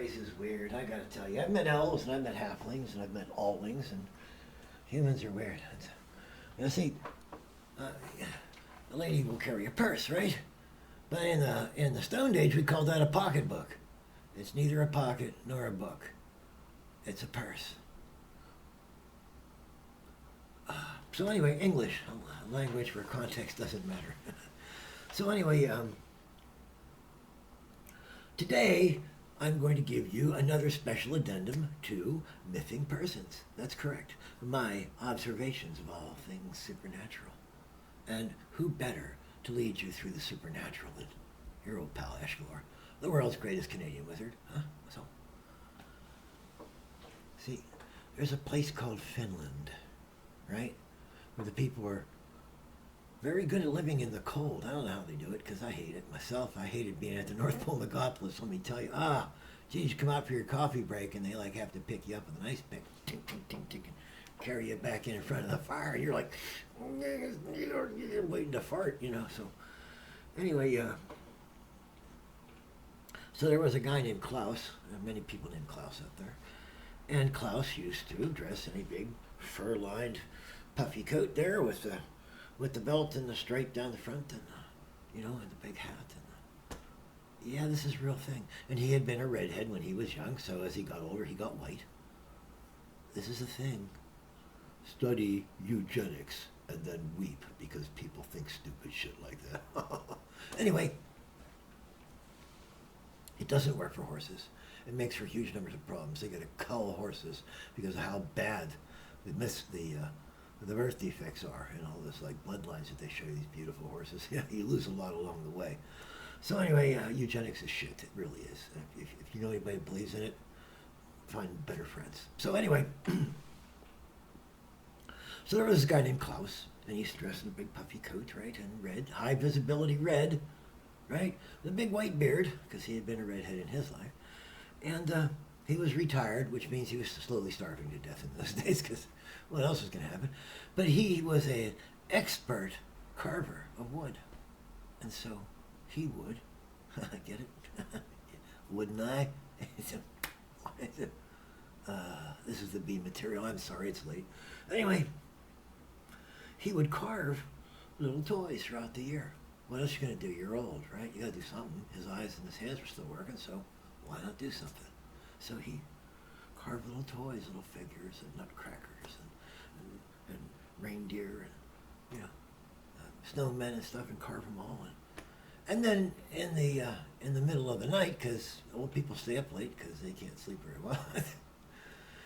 race is weird, I gotta tell you. I've met elves, and I've met halflings, and I've met allwings, and humans are weird. You see, uh, a lady will carry a purse, right? But in the Stone Age, we called that a pocketbook. It's neither a pocket nor a book. It's a purse. So anyway, English, a language where context doesn't matter. So anyway, today I'm going to give you another special addendum to mything persons. That's correct. My observations of all things supernatural. And who better to lead you through the supernatural than your old pal Eshkalar, the world's greatest Canadian wizard, huh? So, see, there's a place called Finland, right? Where the people are very good at living in the cold. I don't know how they do it, because I hate it myself. I hated being at the North Pole Megapolis. Let me tell you, geez, you come out for your coffee break, and they like have to pick you up with an ice pick, tink, tink, tink, tink, and carry you back in front of the fire. And you're like, you're waiting to fart, you know. So anyway, so there was a guy named Klaus. Many people named Klaus up there, and Klaus used to dress in a big fur-lined puffy coat there with the belt and the stripe down the front, and and the big hat. And yeah, this is a real thing. And he had been a redhead when he was young, so as he got older, he got white. This is a thing. Study eugenics and then weep because people think stupid shit like that. Anyway, it doesn't work for horses. It makes for huge numbers of problems. They got to cull horses because of how bad the birth defects are, and all this like bloodlines that they show you, these beautiful horses. Yeah, you lose a lot along the way. So anyway, eugenics is shit. It really is. If you know anybody who believes in it, find better friends. So anyway, so there was this guy named Klaus, and he's dressed in a big puffy coat, right, and red, high visibility red, right, with a big white beard, because he had been a redhead in his life, and he was retired, which means he was slowly starving to death in those days, because what else was going to happen? But he was an expert carver of wood, and so he would, get it? Wouldn't I? This is the B material. I'm sorry, it's late. Anyway, he would carve little toys throughout the year. What else you going to do? You're old, right? You got to do something. His eyes and his hands were still working, so why not do something? So he carved little toys, little figures, and nutcrackers, and reindeer, and snowmen and stuff, and carve them all. And then in the middle of the night, because old people stay up late because they can't sleep very well,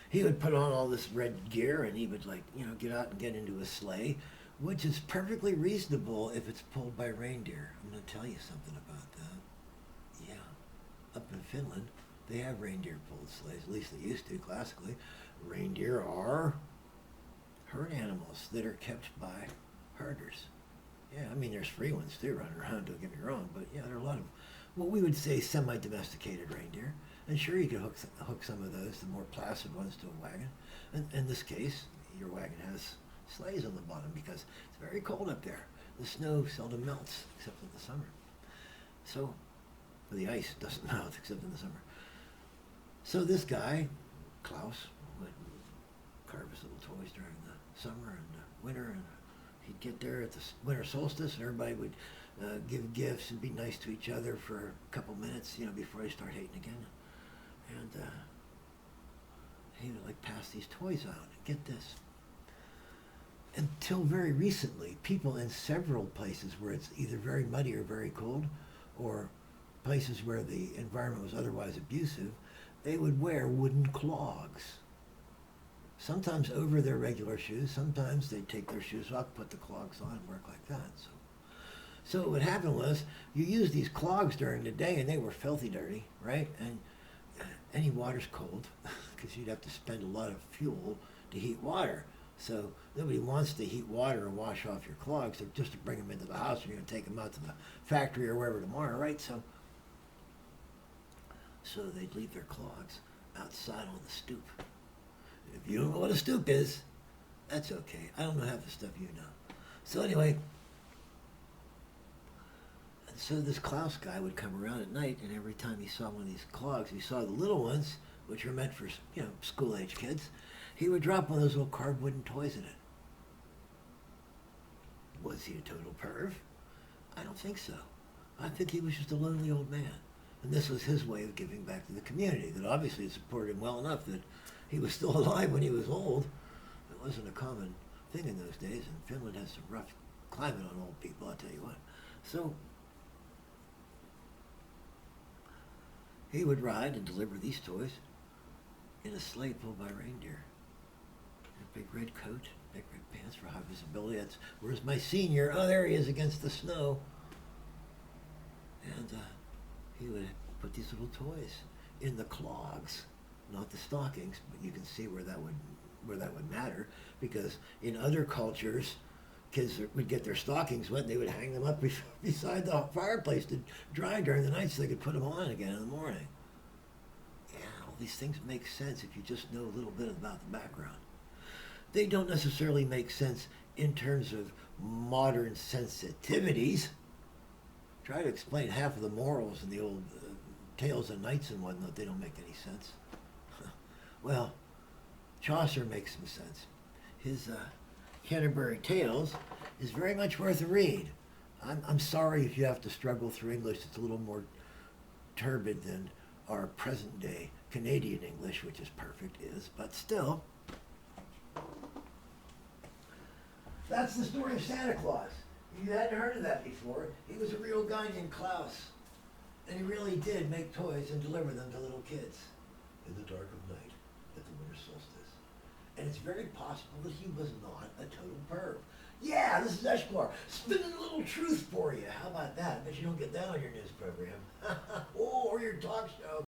he would put on all this red gear, and he would get out and get into a sleigh, which is perfectly reasonable if it's pulled by reindeer. I'm going to tell you something about that. Yeah, up in Finland, they have reindeer-pulled sleighs. At least they used to, classically. Reindeer are herd animals that are kept by herders. Yeah, I mean, there's free ones too running around, don't get me wrong, but yeah, there are a lot of what we would say semi-domesticated reindeer. And sure, you could hook some of those, the more placid ones, to a wagon. And in this case, your wagon has sleighs on the bottom because it's very cold up there. The snow seldom melts except in the summer. So, the ice doesn't melt except in the summer. So this guy, Klaus, would carve his little toys during the summer and winter, and he'd get there at the winter solstice, and everybody would give gifts and be nice to each other for a couple minutes, before they start hating again. And he would pass these toys out. And get this. Until very recently, people in several places where it's either very muddy or very cold, or places where the environment was otherwise abusive, they would wear wooden clogs. Sometimes over their regular shoes, sometimes they'd take their shoes off, put the clogs on, and work like that. So what happened was, you used these clogs during the day, and they were filthy dirty, right? And any water's cold, because you'd have to spend a lot of fuel to heat water. So nobody wants to heat water and wash off your clogs, so just to bring them into the house, you're going to take them out to the factory or wherever tomorrow, right? So they'd leave their clogs outside on the stoop. If you don't know what a stoop is, that's okay. I don't know half the stuff you know. So anyway, and So this Klaus guy would come around at night, and every time he saw one of these clogs, he saw the little ones, which are meant for, school-age kids, he would drop one of those little carved wooden toys in it. Was he a total perv? I don't think so. I think he was just a lonely old man. And this was his way of giving back to the community that obviously had supported him well enough that he was still alive when he was old. It wasn't a common thing in those days, and Finland has some rough climate on old people, I'll tell you what. So he would ride and deliver these toys in a sleigh pulled by reindeer. A big red coat, big red pants for high visibility. That's, where's my senior? Oh, there he is against the snow. And he would put these little toys in the clogs, not the stockings, but you can see where that would matter, because in other cultures, kids would get their stockings wet and they would hang them up beside the fireplace to dry during the night so they could put them on again in the morning. Yeah, all these things make sense if you just know a little bit about the background. They don't necessarily make sense in terms of modern sensitivities. Try to explain half of the morals in the old tales of knights and whatnot. They don't make any sense. Well, Chaucer makes some sense. His Canterbury Tales is very much worth a read. I'm sorry if you have to struggle through English that's a little more turbid than our present day Canadian English, which is perfect, is, but still. That's the story of Santa Klaus. If you hadn't heard of that before, he was a real guy named Klaus. And he really did make toys and deliver them to little kids in the dark of night at the winter solstice. And it's very possible that he was not a total perv. Yeah, this is Eshkalar, spinning a little truth for you. How about that? I bet you don't get that on your news program. Or your talk show.